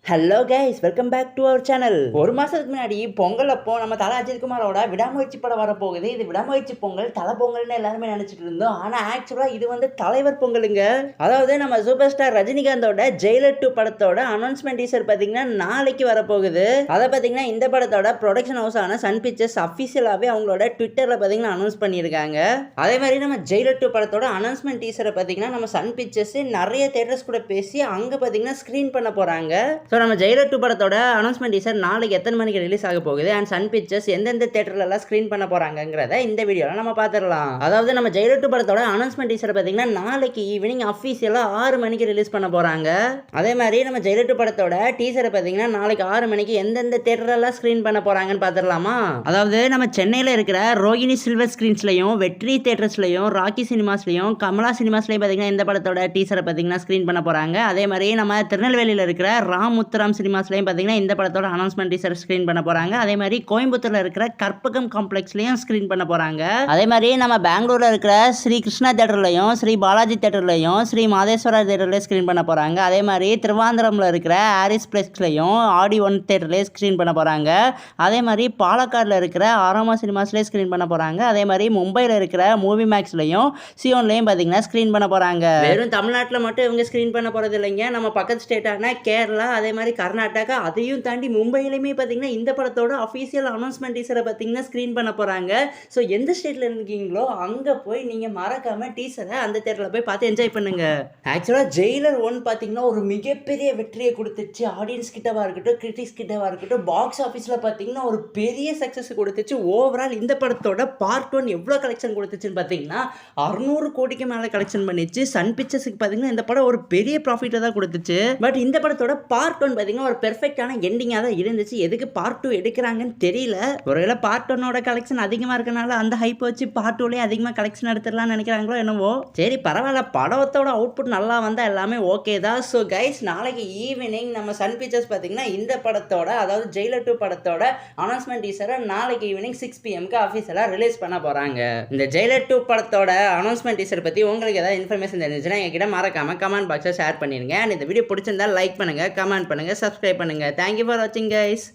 Hello guys, welcome back to our channel. ஒரு மாதத்துக்கு முன்னாடி பொங்கல் அப்போ நம்ம தலை அஜித் குமாரோட விடாமுயற்சி படம் வரப்போகுது. இது விடாமுயற்சி பொங்கல், தலை பொங்கல்னு எல்லாருமே நினச்சிட்டு இருந்தோம். ஆனால் ஆக்சுவலாக இது வந்து தலைவர் பொங்கலுங்க. அதாவது நம்ம சூப்பர் ஸ்டார் ரஜினிகாந்தோட ஜெயிலர் 2 படத்தோட அனௌன்ஸ்மெண்ட் டீசர் பார்த்தீங்கன்னா நாளைக்கு வரப்போகுது. அதை பார்த்தீங்கன்னா இந்த படத்தோட ப்ரொடக்ஷன் ஹவுஸ் ஆன சன் பிக்சர்ஸ் அஃபிஷியலாகவே அவங்களோட ட்விட்டரில் பார்த்தீங்கன்னா அனௌன்ஸ் பண்ணியிருக்காங்க. அதே மாதிரி நம்ம ஜெயிலர் 2 படத்தோட அனௌன்ஸ்மெண்ட் டீசரை பார்த்தீங்கன்னா நம்ம சன் பிக்சர்ஸ் நிறைய தேட்டர்ஸ் கூட பேசி அங்கே பார்த்தீங்கன்னா ஸ்க்ரீன் பண்ண போகிறாங்க. ஸோ நம்ம ஜெயிலர் 2 படத்தோட அனௌன்ஸ்மெண்ட் டீசர் நாளைக்கு எத்தனை மணிக்கு ரிலீஸ் ஆக போகுது அண்ட் சன் பிக்சர்ஸ் எந்தெந்த தேட்டர்லாம் ஸ்க்ரீன் பண்ண போகிறாங்கிறத இந்த வீடியோவில் நம்ம பார்த்துடலாம். அதாவது நம்ம ஜெயிலர் 2 படத்தோட அனௌன்ஸ்மெண்ட் டீசர் பார்த்தீங்கன்னா நாளைக்கு ஈவினிங் அஃபீஷியலாக 6 மணிக்கு ரிலீஸ் பண்ண போகிறாங்க. அதே மாதிரி நம்ம ஜெயிலர் 2 படத்தோட டீசரை பார்த்தீங்கன்னா நாளைக்கு 6 மணிக்கு எந்தெந்த தேட்டர்லாம் ஸ்க்ரீன் பண்ண போகிறாங்கன்னு பார்த்துடலாமா. அதாவது நம்ம சென்னையில் இருக்கிற ரோகிணி சில்வர் ஸ்க்ரீன்ஸ்லையும், வெற்றி தேட்டர்ஸ்லையும், ராக்கி சினிமாஸ்லையும், கமலா சினிமாஸ்லையும் பார்த்தீங்கன்னா இந்த படத்தோட டீசரை பார்த்தீங்கன்னா ஸ்க்ரீன் பண்ண போகிறாங்க. அதே மாதிரி நம்ம திருநெல்வேலியில் இருக்கிற ராமுத்துராம் சினிமாஸ்லையும் பார்த்தீங்கன்னா இந்த படத்தோட அனௌன்ஸ்மெண்ட் டீசர் ஸ்க்ரீன் பண்ண போகிறாங்க. அதே மாதிரி கோயம்புத்தூரில் இருக்கிற கற்பகம் காம்ப்ளெக்ஸ்லையும் ஸ்க்ரீன் பண்ண போகிறாங்க. அதே மாதிரி நம்ம பெங்களூரில் இருக்கிற ஸ்ரீ கிருஷ்ணா தேட்டர்லையும், ஸ்ரீ பாலாஜி தேட்டர்லையும், ஸ்ரீ மாதேஸ்வரா தேட்டர்லையும் ஸ்க்ரீன் பண்ண போகிறாங்க. அதே மாதிரி திருவாந்திரமில் இருக்கிற ஆரிஸ் பிளெக்ஸ்லையும் ஆடி 1 தேட்டர்லேயும் ஸ்க்ரீன் பண்ண போகிறாங்க. அதே மாதிரி பாலக்காடில் இருக்கிற ஆரோமா சினிமாஸ்லேயும் ஸ்க்ரீன் பண்ண போகிறாங்க. அதே மாதிரி மும்பையில் இருக்கிற மூவி மேக்ஸ்லையும் சியோன்லையும் பார்த்தீங்கன்னா ஸ்க்ரீன் பண்ண போகிறாங்க. வெறும் தமிழ்நாட்டில் மட்டும் இவங்க ஸ்க்ரீன் பண்ண போகிறது இல்லைங்க. நம்ம பக்கத்து ஸ்டேட்டான கேரளா, அதே மாதிரி கர்நாடகா, அதையும் தாண்டி மும்பையிலுமே பார்த்தீங்கன்னா இந்த படத்தோட அஃபீஷியல் அனௌன்ஸ்மெண்ட் டீசரை பார்த்தீங்கன்னா ஸ்க்ரீன் பண்ண போகிறாங்க. ஸோ எந்த ஸ்டேட்டில் இருக்கீங்களோ அங்கே போய் நீங்கள் மறக்காமல் டீசரை அந்த தேட்டரில் போய் பார்த்து என்ஜாய் பண்ணுங்க. ஆக்சுவலாக ஜெயிலர் 1 பார்த்தீங்கன்னா ஒரு மிகப்பெரிய வெற்றியை கொடுத்துச்சு. ஆடியன்ஸ் கிட்டவா இருக்கட்டும், கிரிட்டிக்ஸ் கிட்டவா இருக்கட்டும், பாக்ஸ் ஆஃபீஸில் பார்த்தீங்கன்னா ஒரு பெரிய சக்ஸஸ் கொடுத்துச்சு. ஓவரால் இந்த படத்தோட பார்ட் 1 எவ்வளோ கலெக்ஷன் கொடுத்துச்சுன்னு பார்த்தீங்கன்னா 600 கோடிக்கு மேலே கலெக்ஷன் பண்ணிச்சு. சன் பிக்சர்ஸுக்கு பார்த்தீங்கன்னா இந்த படம் ஒரு பெரிய ப்ராஃபிட்டை தான் கொடுத்துச்சு. பட் இந்த படத்தோட பார்ட் 1 பார்த்தீங்கன்னா ஒரு பெர்ஃபெக்டான எண்டிங்காக தான் இருந்துச்சு. எதுக்கு பார்ட் 2 எடுக்கிறாங்கன்னு தெரியல. ஒருவேளை பார்ட் 1ஓட கலெக்ஷன் அதிகமாக இருக்கனால அந்த ஹைப் வச்சு பார்ட் 2லேயே அதிகமாக கலெக்ஷன் எடுத்துடலாம்னு நினைக்கிறாங்களோ என்னவோ. சரி பரவாயில்ல, படத்தோட அவுட்புட் நல்லா வந்தால் எல்லாமே ஓகே தான். ஸோ கைஸ், நாளைக்கு ஈவினிங் நம்ம சன் பிக்சர்ஸ் பார்த்தீங்கன்னா இந்த படத்தோட, அதாவது ஜெயிலர் 2 படத்தோட அனௌன்ஸ்மெண்ட் டீசரை நாளைக்கு ஈவினிங் 6 PM ஆஃபீஸில் ரிலீஸ் பண்ண போகிறாங்க. இந்த ஜெயிலர் 2 படத்தோட அனௌன்ஸ்மெண்ட் டீசர் பற்றி உங்களுக்கு ஏதாவது இன்ஃபர்மேஷன் தெரிஞ்சுன்னா என்கிட்ட மறக்காம கமெண்ட் பாக்ஸில் ஷேர் பண்ணிடுங்க. அண்ட் இந்த வீடியோ பிடிச்சிருந்தா லைக் பண்ணுங்கள், கமெண்ட் பண்ணுங்கள், சப்ஸ்கிரைப் பண்ணுங்கள். தேங்க்யூ ஃபார் வாட்சிங் கைஸ்.